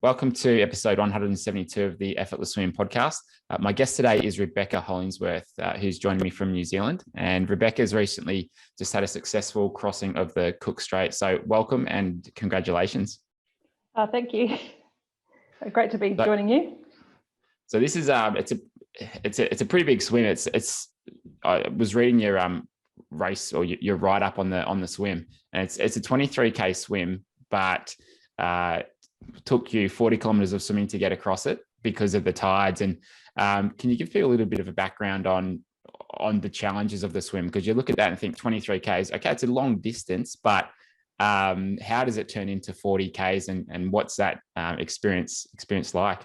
Welcome to episode 172 of the Effortless Swimming podcast. My guest today is Rebecca Hollingsworth, who's joining me from New Zealand. And Rebecca's recently just had a successful crossing of the Cook Strait. So welcome and congratulations. Thank you. Great to be joining you. So this is it's a pretty big swim. I was reading your race or your write up on the swim, and it's a 23k swim, but took you 40 kilometers of swimming to get across it because of the tides. And can you give me a little bit of a background on the challenges of the swim? Because you look at that and think 23Ks, okay, it's a long distance, but how does it turn into 40Ks and what's that experience like?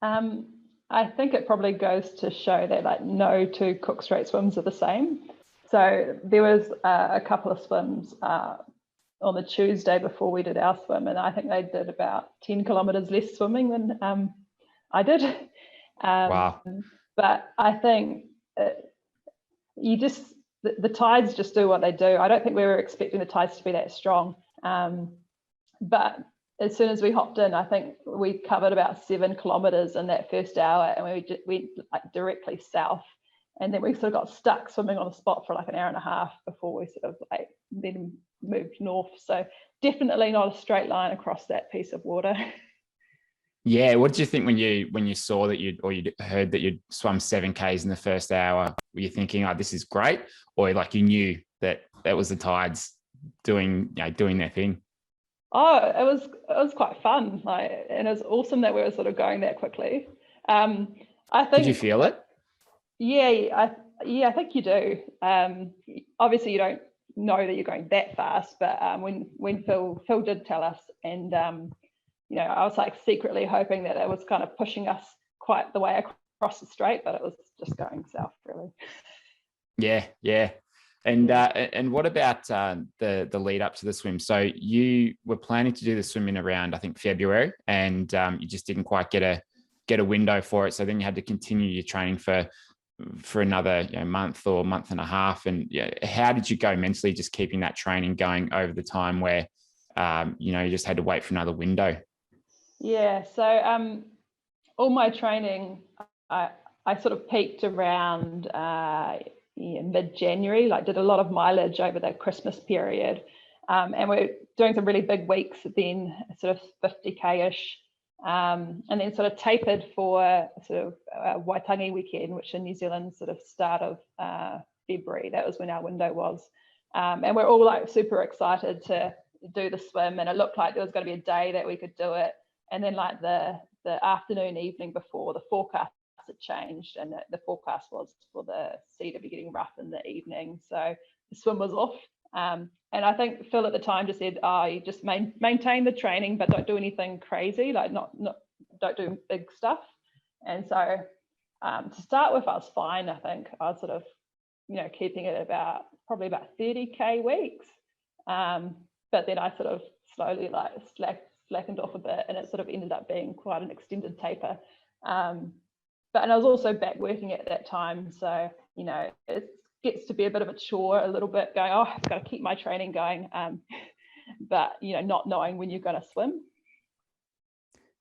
I think it probably goes to show that no two Cook Strait swims are the same. So there was a couple of swims on the Tuesday before we did our swim, and I think they did about 10 kilometers less swimming than I did. Wow. But I think the tides just do what they do. I don't think we were expecting the tides to be that strong. But as soon as we hopped in, I think we covered about 7 kilometers in that first hour, and we went like directly south. And then we sort of got stuck swimming on the spot for like an hour and a half before we sort of like then moved north. So definitely not a straight line across that piece of water. Yeah, what did you think when you saw that you heard that you'd swum 7Ks in the first hour? Were you thinking, "Oh, this is great," or like you knew that was the tides doing their thing? Oh, it was quite fun, and it was awesome that we were sort of going that quickly. I think. Did you feel it? Yeah, I think you do. Obviously, you don't know that you're going that fast, but when Phil did tell us, and I was like secretly hoping that it was kind of pushing us quite the way across the Strait, but it was just going south, really. Yeah. And what about the lead up to the swim? So you were planning to do the swim in around, I think, February, and you just didn't quite get a window for it. So then you had to continue your training for another month or month and a half. And how did you go mentally, just keeping that training going over the time where you just had to wait for another window? Yeah, so all my training, I sort of peaked around mid-January, like did a lot of mileage over the Christmas period. And we're doing some really big weeks then, sort of 50K-ish. And then sort of tapered for sort of Waitangi weekend, which in New Zealand sort of start of February. That was when our window was. And we're all like super excited to do the swim, and it looked like there was going to be a day that we could do it. And then like the afternoon, evening before, the forecast had changed, and the forecast was for the sea to be getting rough in the evening. So the swim was off. And I think Phil at the time just said, you just maintain the training, but don't do anything crazy, like don't do big stuff. And so to start with, I was fine. I think I was sort of, keeping it probably about 30K weeks. But then I sort of slowly like slackened off a bit, and it sort of ended up being quite an extended taper. And I was also back working at that time. So, it gets to be a bit of a chore a little bit, going, I've got to keep my training going. But, not knowing when you're going to swim.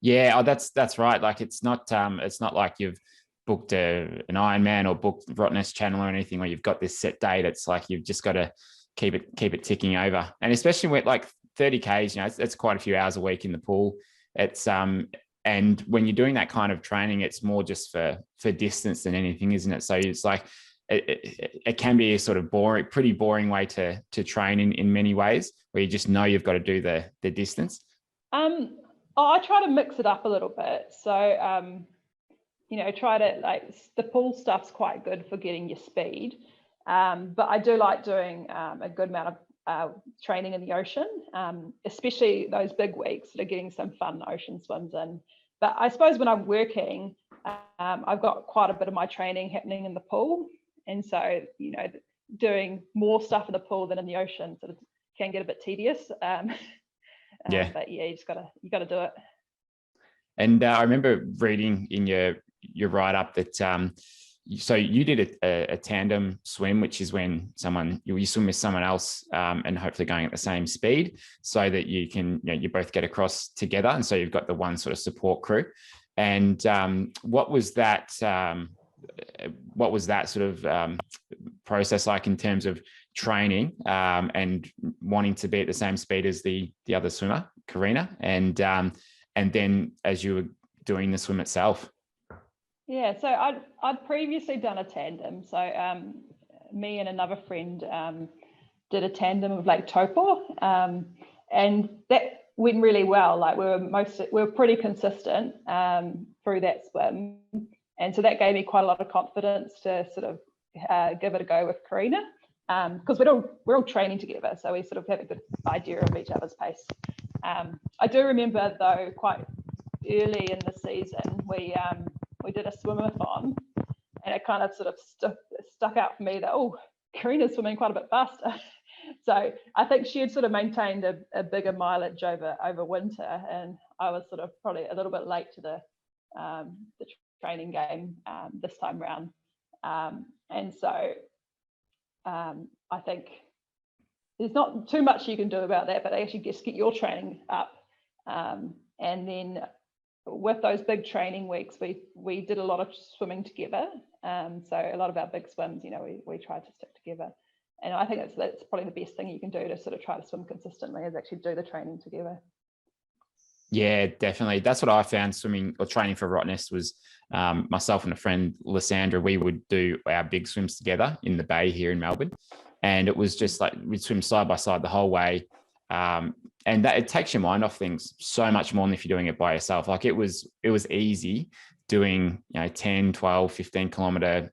Yeah, that's right. Like it's not like you've booked an Ironman or booked Rottnest Channel or anything where you've got this set date. It's like you've just got to keep it ticking over. And especially with like 30Ks, it's quite a few hours a week in the pool. It's and when you're doing that kind of training, it's more just for distance than anything, isn't it? So it's like it can be a sort of pretty boring way to train in many ways, where you just know you've got to do the distance. I try to mix it up a little bit. So try to, like, the pool stuff's quite good for getting your speed, but I do like doing a good amount of training in the ocean, especially those big weeks that are getting some fun ocean swims in. But I suppose when I'm working, I've got quite a bit of my training happening in the pool, and so doing more stuff in the pool than in the ocean sort of can get a bit tedious. Yeah, but yeah, you gotta do it. And I remember reading in your write up that so you did a tandem swim, which is when you swim with someone else and hopefully going at the same speed so that you can, you both get across together. And so you've got the one sort of support crew. And what was that sort of process like in terms of training and wanting to be at the same speed as the other swimmer, Karina, and then as you were doing the swim itself? Yeah, so I'd previously done a tandem. So me and another friend did a tandem of Lake Taupo, and that went really well. Like we were pretty consistent through that swim, and so that gave me quite a lot of confidence to sort of give it a go with Karina, because we're all training together, so we sort of have a good idea of each other's pace. I do remember though, quite early in the season, we did a swim-a-thon, and it kind of sort of stuck out for me that, oh, Karina's swimming quite a bit faster. So I think she had sort of maintained a bigger mileage over winter, and I was sort of probably a little bit late to the training game this time around. And so I think there's not too much you can do about that, but actually just get your training up. And then with those big training weeks, we did a lot of swimming together. So a lot of our big swims, we tried to stick together. And I think that's probably the best thing you can do to sort of try to swim consistently, is actually do the training together. Yeah, definitely. That's what I found swimming or training for Rottnest was myself and a friend, Lysandra, we would do our big swims together in the bay here in Melbourne. And it was just like we'd swim side by side the whole way. And that it takes your mind off things so much more than if you're doing it by yourself. Like it was easy doing 10, 12, 15 kilometer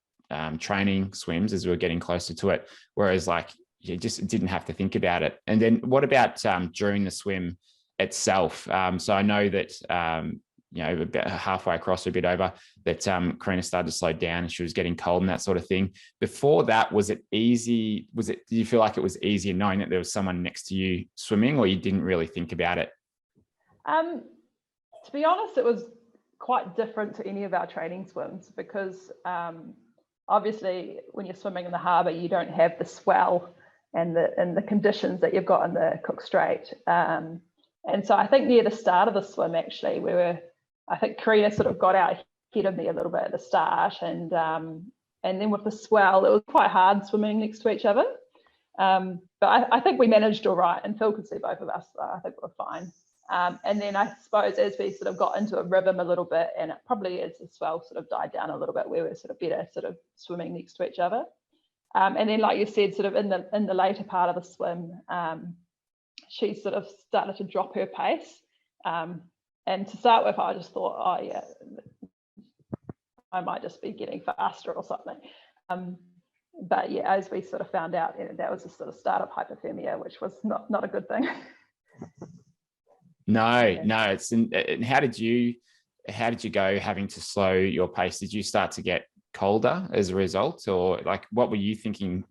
training swims as we were getting closer to it. Whereas like you just didn't have to think about it. And then what about during the swim itself? So I know that about halfway across or a bit over that Karina started to slow down and she was getting cold and that sort of thing. Before that, was it easy? Did you feel like it was easier knowing that there was someone next to you swimming, or you didn't really think about it? To be honest, it was quite different to any of our training swims, because obviously when you're swimming in the harbour, you don't have the swell and the conditions that you've got in the Cook Strait. And so I think near the start of the swim, actually, I think Karina sort of got out ahead of me a little bit at the start, and then with the swell, it was quite hard swimming next to each other. But I think we managed all right, and Phil could see both of us, so I think we were fine. And then I suppose as we sort of got into a rhythm a little bit, and it probably as the swell sort of died down a little bit, we were sort of better sort of swimming next to each other. And then, like you said, sort of in the later part of the swim, she sort of started to drop her pace. And to start with, I just thought, oh yeah, I might just be getting faster or something. But yeah, as we sort of found out, that was the sort of start of hypothermia, which was not a good thing. No, Yeah. no. And how did you go having to slow your pace? Did you start to get colder as a result, or like what were you thinking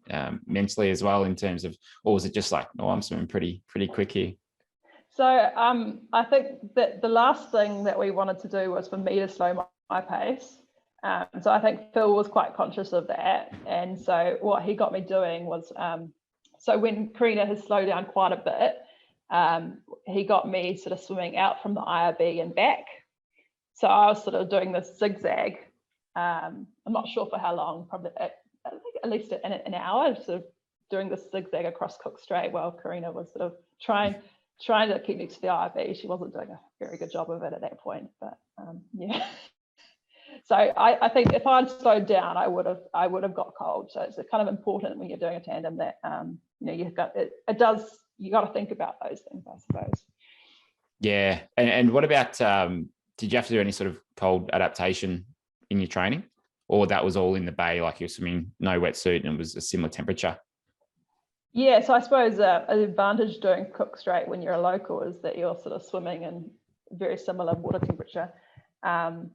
mentally as well in terms of, or was it just like, oh, I'm swimming pretty quick here? So I think that the last thing that we wanted to do was for me to slow my pace. So I think Phil was quite conscious of that. And so what he got me doing was, so when Karina has slowed down quite a bit, he got me sort of swimming out from the IRB and back. So I was sort of doing this zigzag. I'm not sure for how long, probably I think at least an hour, sort of doing this zigzag across Cook Strait while Karina was sort of trying to keep me to the IRB. She wasn't doing a very good job of it at that point, but yeah. So I think if I'd slowed down, I would have got cold. So it's kind of important when you're doing a tandem that you've got you got to think about those things, I suppose. Yeah, and what about did you have to do any sort of cold adaptation in your training, or that was all in the bay, like you're swimming no wetsuit and it was a similar temperature? Yeah, so I suppose an advantage doing Cook Strait when you're a local is that you're sort of swimming in very similar water temperature. And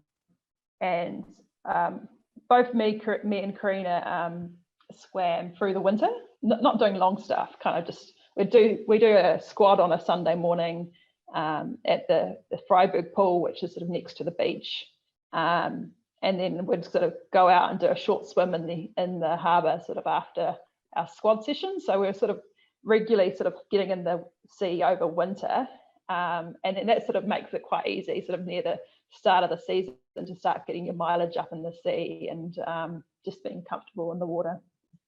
both me and Karina swam through the winter, not doing long stuff, kind of just, we do a squad on a Sunday morning at the Freiburg pool, which is sort of next to the beach. And and then we'd sort of go out and do a short swim in the harbour sort of after our squad session. So we were sort of regularly sort of getting in the sea over winter, and then that sort of makes it quite easy sort of near the start of the season to start getting your mileage up in the sea and just being comfortable in the water.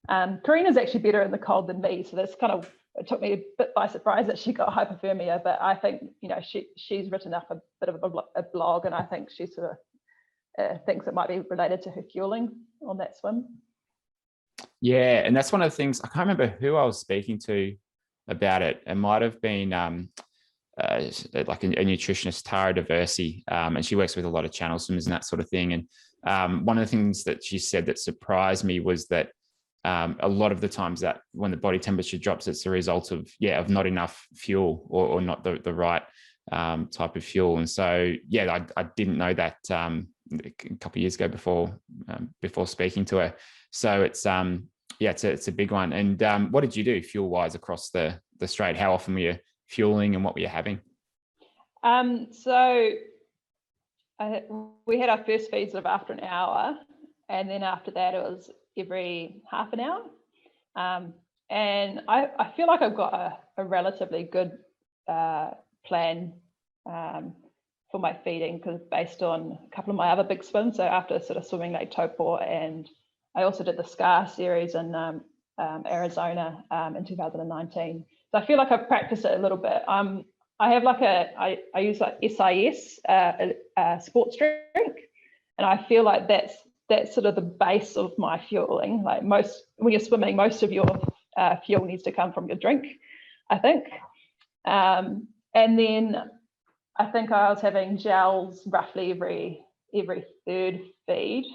Karina's actually better in the cold than me, so that's kind of, it took me a bit by surprise that she got hypothermia, but I think, you know, she's written up a bit of a blog, and I think she sort of thinks it might be related to her fueling on that swim. Yeah, and that's one of the things, I can't remember who I was speaking to about it. It might have been like a nutritionist, Tara Diversi, and she works with a lot of channel swimmers and that sort of thing. And one of the things that she said that surprised me was that a lot of the times that when the body temperature drops, it's a result of not enough fuel or not the right type of fuel. And so I didn't know that a couple of years ago before speaking to her. So it's it's a big one. And what did you do fuel wise across the Strait? How often were you fueling and what were you having? So we had our first feed sort of after an hour, and then after that it was every half an hour. And I feel like I've got a relatively good plan for my feeding, because based on a couple of my other big swims. So after sort of swimming Lake Taupo, and I also did the SCAR series in Arizona in 2019. So I feel like I've practiced it a little bit. I have like I use like SIS, sports drink, and I feel like that's sort of the base of my fueling. Like when you're swimming, most of your fuel needs to come from your drink, I think. And then I think I was having gels roughly every third feed,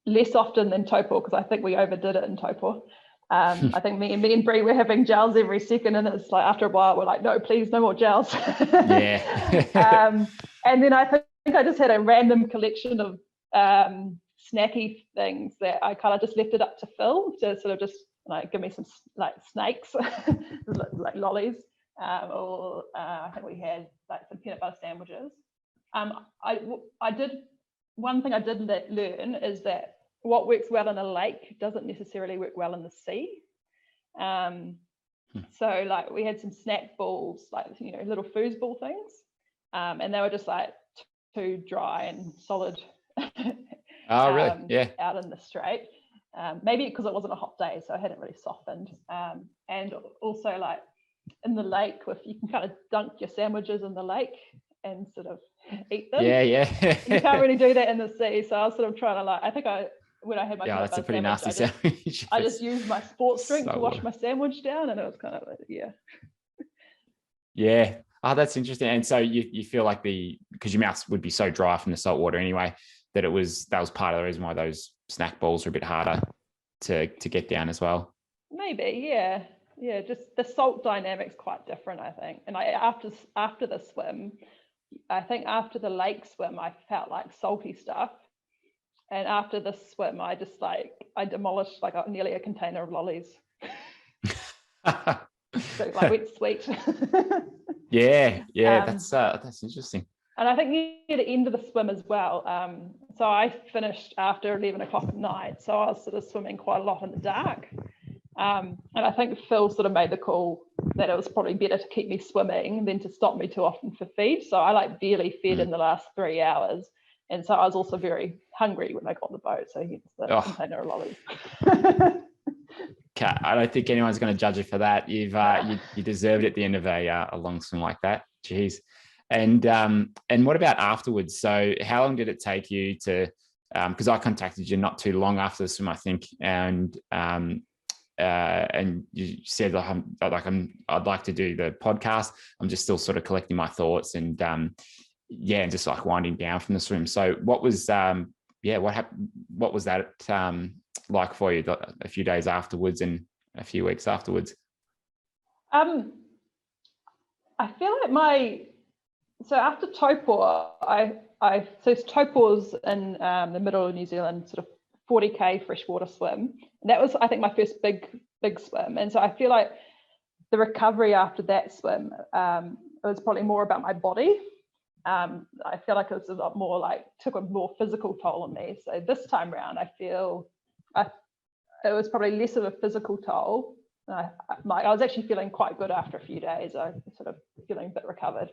less often than Taupo, because I think we overdid it in Taupo. I think me and Bree were having gels every second, and it's like after a while we're like, no, please, no more gels. Yeah. And then I think I just had a random collection of snacky things that I kind of just left it up to Phil to sort of just like give me some like snakes, like lollies, or I think we had like some peanut butter sandwiches. One thing I did learn is that what works well in a lake doesn't necessarily work well in the sea. So like we had some snack balls, like, you know, little foosball things, and they were just like too dry and solid. Oh, really? Yeah. Out in the Strait. Maybe because it wasn't a hot day, so I hadn't really softened. And also like in the lake, you can kind of dunk your sandwiches in the lake and sort of eat them. Yeah. You can't really do that in the sea. So I was sort of trying to when I had my that's a pretty nasty sandwich. I just used my sports drink to wash my sandwich down, and it was kind of like, Yeah. Oh, that's interesting. And so you feel like because your mouth would be so dry from the salt water anyway, that was part of the reason why those snack balls are a bit harder to get down as well. Maybe, yeah. Just the salt dynamic's quite different, I think. And after the swim, I think after the lake swim, I felt like salty stuff. And after the swim, I demolished like nearly a container of lollies. So like went sweet. Yeah, that's interesting. And I think near the end of the swim as well. So I finished after 11 o'clock at night. So I was sort of swimming quite a lot in the dark. And I think Phil sort of made the call that it was probably better to keep me swimming than to stop me too often for feed. So I like barely fed in the last 3 hours. And so I was also very hungry when I got on the boat. So hence the container of lollies. I don't think anyone's going to judge you for that. You deserved it at the end of a long swim like that. Jeez. And what about afterwards? So how long did it take you to? Because I contacted you not too long after the swim, I think, and you said I'd like to do the podcast. I'm just still sort of collecting my thoughts and and just like winding down from the swim. So what was what happened? What was that like for you a few days afterwards and a few weeks afterwards? I feel like so after Taupo, so Taupo's in the middle of New Zealand, sort of 40k freshwater swim. And that was, I think, my first big swim. And so I feel like the recovery after that swim, it was probably more about my body. I feel like it was a lot more like took a more physical toll on me. So this time around, I feel it was probably less of a physical toll. I was actually feeling quite good after a few days. I was sort of feeling a bit recovered.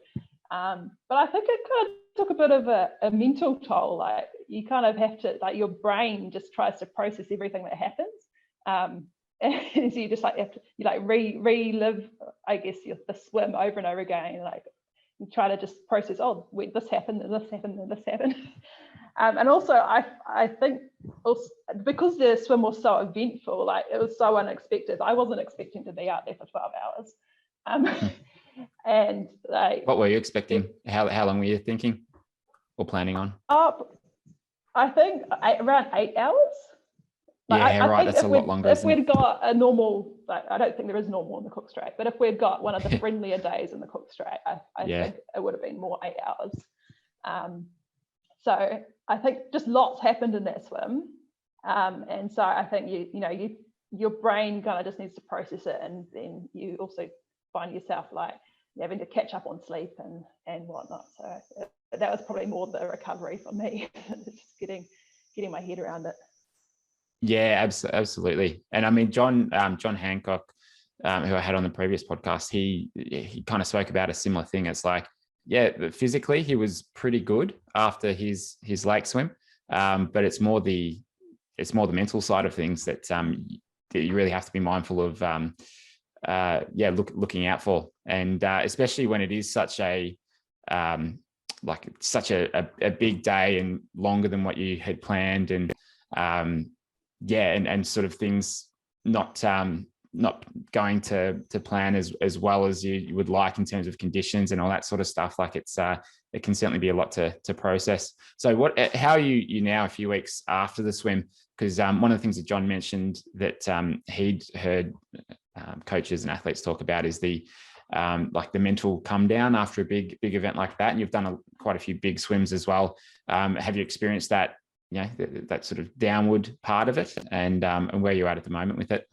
But I think it kind of took a bit of a mental toll. Like you kind of have to, like your brain just tries to process everything that happens. And so you just like have to relive, I guess, the swim over and over again. Like you try to just process, oh, wait, this happened, and this happened, and this happened. And also, I think also, because the swim was so eventful, like it was so unexpected. I wasn't expecting to be out there for 12 hours. And like, what were you expecting? How long were you thinking or planning on? I think around 8 hours. Like, yeah, right. That's a lot longer. If we'd got a normal, like, I don't think there is normal in the Cook Strait, but if we'd got one of the friendlier days in the Cook Strait, I think it would have been more 8 hours. So I think just lots happened in that swim, and so I think your brain kind of just needs to process it, and then you also find yourself like having to catch up on sleep and whatnot. So that was probably more the recovery for me, just getting my head around it. Yeah, absolutely. And I mean, John Hancock, who I had on the previous podcast, he kind of spoke about a similar thing. It's like, yeah, physically he was pretty good after his lake swim, but it's more the mental side of things that you really have to be mindful of. Looking out for, and especially when it is such a big day and longer than what you had planned, and and sort of things not going to plan as well as you would like in terms of conditions and all that sort of stuff. Like it can certainly be a lot to process. So how are you now a few weeks after the swim? Because one of the things that John mentioned that he'd heard coaches and athletes talk about is the mental come down after a big event like that. And you've done quite a few big swims as well. Have you experienced that, that sort of downward part of it, and where you're at the moment with it?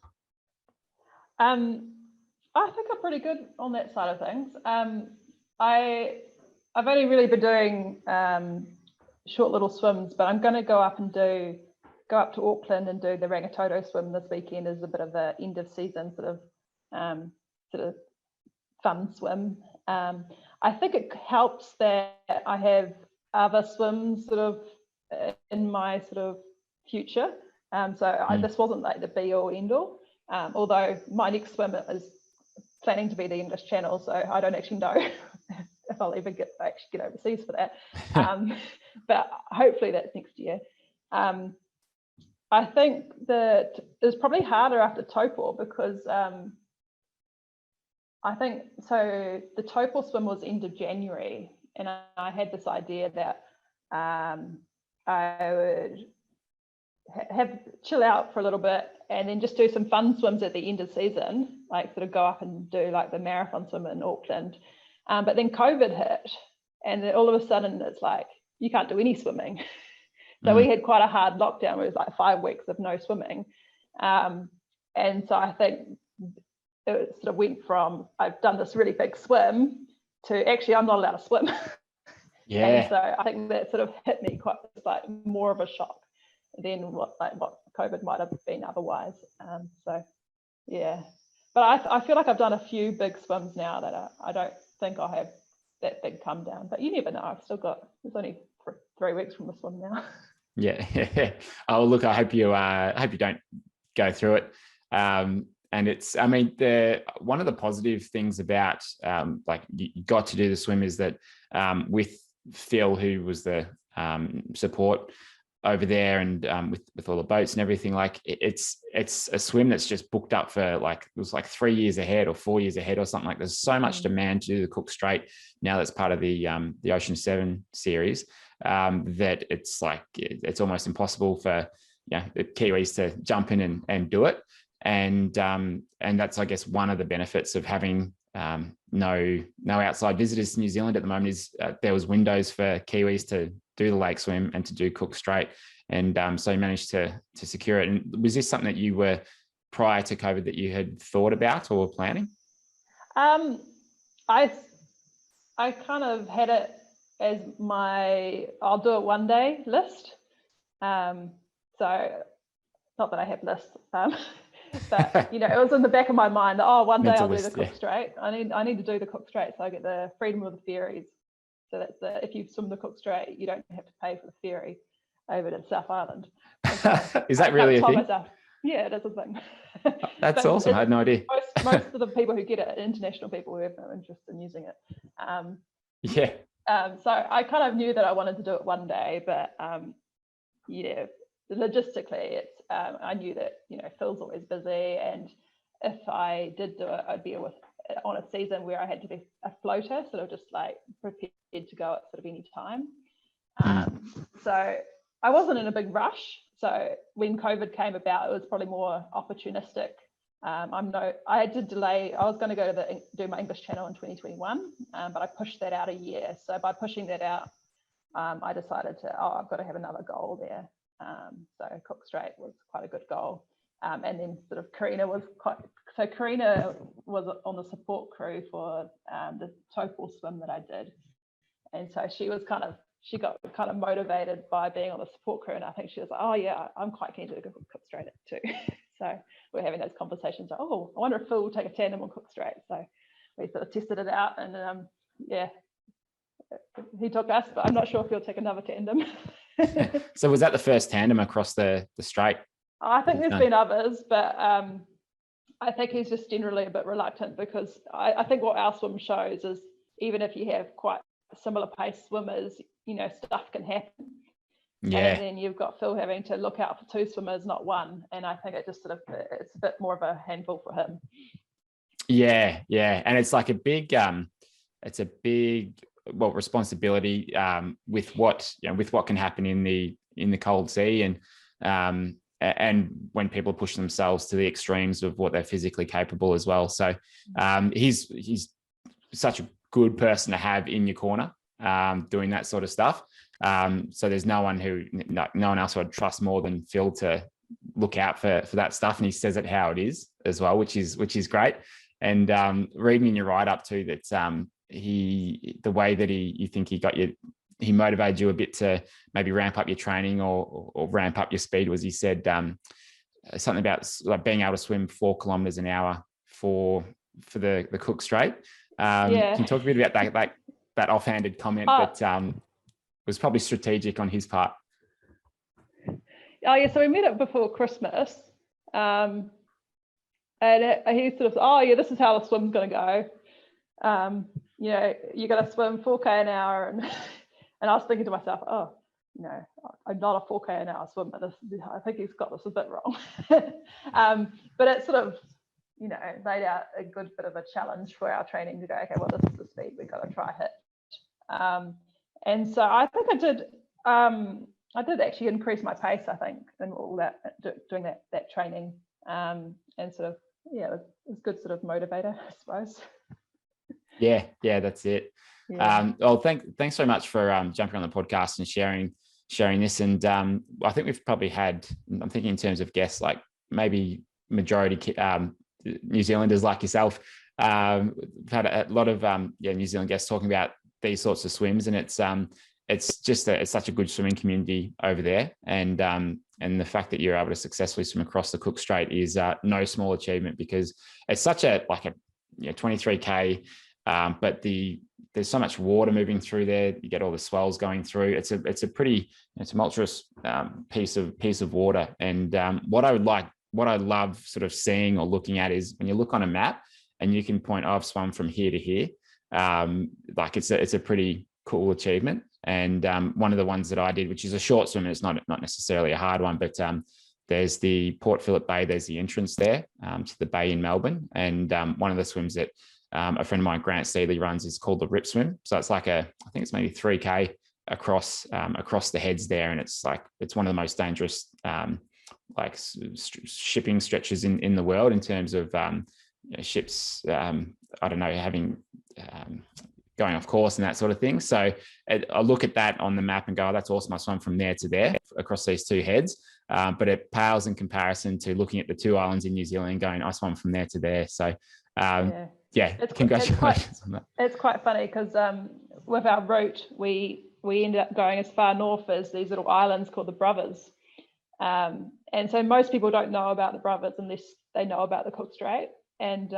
I think I'm pretty good on that side of things. I've only really been doing short little swims, but I'm going to go up to Auckland and do the Rangitoto swim this weekend as a bit of a end of season sort of fun swim. I think it helps that I have other swims sort of in my sort of future. This wasn't like the be all end all. Although my next swim is planning to be the English Channel, so I don't actually know if I'll ever get overseas for that. But hopefully that's next year. I think that it's probably harder after Taupo because I think so. The Taupo swim was end of January, and I had this idea that I would chill out for a little bit and then just do some fun swims at the end of season, like sort of go up and do like the marathon swim in Auckland. But then COVID hit, and then all of a sudden it's like you can't do any swimming. So we had quite a hard lockdown. It was like 5 weeks of no swimming. And so I think it sort of went from I've done this really big swim to actually I'm not allowed to swim. Yeah. And so I think that sort of hit me quite like more of a shock than what COVID might have been otherwise. So yeah, but I feel like I've done a few big swims now that I don't think I'll have that big come down. But you never know. There's only 3 weeks from the swim now. Yeah. Oh, look, I hope you don't go through it. And it's, I mean, one of the positive things about like you got to do the swim is that with Phil, who was the support over there, and with all the boats and everything, like it's a swim that's just booked up for like, it was like 3 years ahead or 4 years ahead or something. Like there's so much demand to do the Cook Strait now that's part of the Ocean 7 series, that it's like it's almost impossible for the Kiwis to jump in and do it. And that's, I guess, one of the benefits of having no outside visitors to New Zealand at the moment is there was windows for Kiwis to do the lake swim and to do Cook Strait, and so you managed to secure it. And was this something that you were, prior to COVID, that you had thought about or were planning? I kind of had it as I'll do it one day list. So not that I have lists, but you know, it was in the back of my mind that, oh, one day I'll do the Cook Strait. I need to do the Cook Strait so I get the freedom of the ferries. So that's if you swim the Cook Strait, you don't have to pay for the ferry over to South Island. So is that really a thing? Yeah, it is a thing. That's awesome. I had no idea. Most of the people who get it are international people who have no interest in using it. So I kind of knew that I wanted to do it one day, but yeah, logistically, it's I knew that, you know, Phil's always busy, and if I did do it, I'd be on a season where I had to be a floater, sort of just like prepared to go at sort of any time. So I wasn't in a big rush. So when COVID came about, it was probably more opportunistic. I had to delay. I was going to go to do my English channel in 2021, but I pushed that out a year. So by pushing that out, I decided I've got to have another goal there. So Cook Strait was quite a good goal. And then sort of Karina was on the support crew for the TOEFL swim that I did. And so she got kind of motivated by being on the support crew. And I think she was like, oh yeah, I'm quite keen to do Cook Strait too. So we're having those conversations. Like, oh, I wonder if Phil will take a tandem on Cook Strait. So we sort of tested it out, and yeah, he took us, but I'm not sure if he'll take another tandem. So was that the first tandem across the Strait? I think there's been others, but I think he's just generally a bit reluctant, because I think what our swim shows is, even if you have quite similar pace swimmers, you know, stuff can happen. Yeah. And then you've got Phil having to look out for two swimmers, not one. And I think it's a bit more of a handful for him. Yeah. And it's like a big responsibility with what can happen in the cold sea, and when people push themselves to the extremes of what they're physically capable as well. So he's such a good person to have in your corner, doing that sort of stuff. So there's no one else who I'd trust more than Phil to look out for that stuff. And he says it how it is as well, which is great. And reading in your write-up too, that the way that you think he motivated you a bit to maybe ramp up your training or ramp up your speed, was he said something about like being able to swim 4 kilometers an hour for the Cook Strait. Can you talk a bit about that offhanded comment that was probably strategic on his part? Oh yeah, so we met up before Christmas, and he sort of, this is how the swim's going to go. You know, you're going to swim 4K an hour, and I was thinking to myself, you know, I'm not a 4K an hour swimmer. I think he's got this a bit wrong. But it sort of, you know, laid out a good bit of a challenge for our training to go, okay, well, this is the speed we've got to try hit. And so I think I did actually increase my pace, I think, in all that, doing that training, and sort of, yeah, it was a good sort of motivator, I suppose. Yeah, that's it. Yeah. Well, thanks so much for jumping on the podcast and sharing this. And I think we've probably had, I'm thinking in terms of guests, like maybe majority New Zealanders like yourself. We've had a lot of New Zealand guests talking about these sorts of swims, and it's such a good swimming community over there, and the fact that you're able to successfully swim across the Cook Strait is no small achievement, because it's such a 23K, but there's so much water moving through there. You get all the swells going through. It's a tumultuous piece of water, and what I love sort of seeing or looking at is when you look on a map and you can point, I've swum from here to here. Like it's a pretty cool achievement. And one of the ones that I did, which is a short swim, it's not necessarily a hard one, but there's the Port Phillip Bay, there's the entrance there to the bay in Melbourne. And one of the swims that a friend of mine, Grant Seeley, runs is called the Rip Swim. So it's like I think it's maybe 3K across the heads there. And it's one of the most dangerous shipping stretches in the world in terms of ships, having going off course and that sort of thing. So I look at that on the map and go, oh, that's awesome. I swam from there to there across these two heads. But it pales in comparison to looking at the two islands in New Zealand and going, I swam from there to there. So Yeah, congratulations on that. It's quite funny because with our route, we ended up going as far north as these little islands called the Brothers. And so most people don't know about the Brothers unless they know about the Cook Strait. And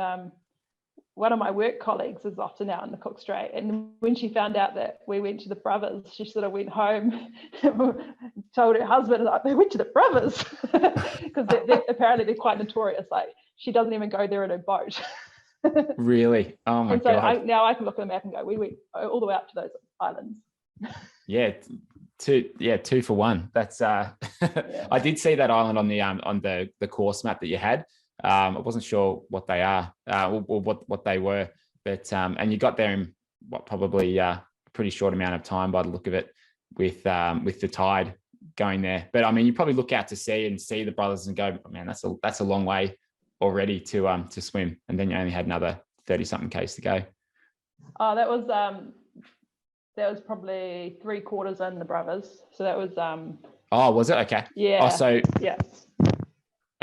one of my work colleagues is often out in the Cook Strait. And when she found out that we went to the Brothers, she sort of went home and told her husband, like, they went to the Brothers. Because apparently they're quite notorious. Like, she doesn't even go there in a boat. Really? Oh my God. Now I can look at the map and go, we went all the way up to those islands. Yeah. Two for one. That's I did see that island on the course map that you had. I wasn't sure what they are, or what they were, but and you got there in probably a pretty short amount of time by the look of it, with the tide going there. But I mean, you probably look out to sea and see the Brothers and go, man, that's a long way already to swim, and then you only had another 30-something k's to go. Oh, that was probably 3/4 in the Brothers. So that was oh, was it? Okay. Yeah. Oh, so yeah.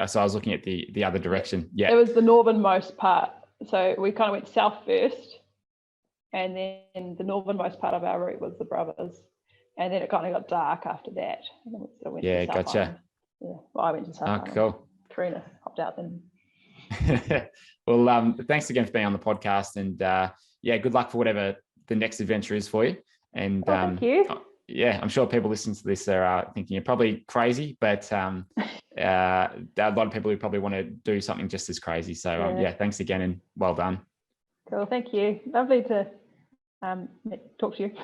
So I was looking at the other direction. Yeah. It was the northernmost part. So we kind of went south first, and then the northernmost part of our route was the Brothers, and then it kind of got dark after that. And then we went to South gotcha. Island. Yeah. Well, I went to South Island. Cool. Karina hopped out then. Well, thanks again for being on the podcast, and good luck for whatever the next adventure is for you. And thank you. Yeah, I'm sure people listening to this are thinking you're probably crazy, but there are a lot of people who probably want to do something just as crazy. So thanks again and well done. Cool, thank you. Lovely to talk to you.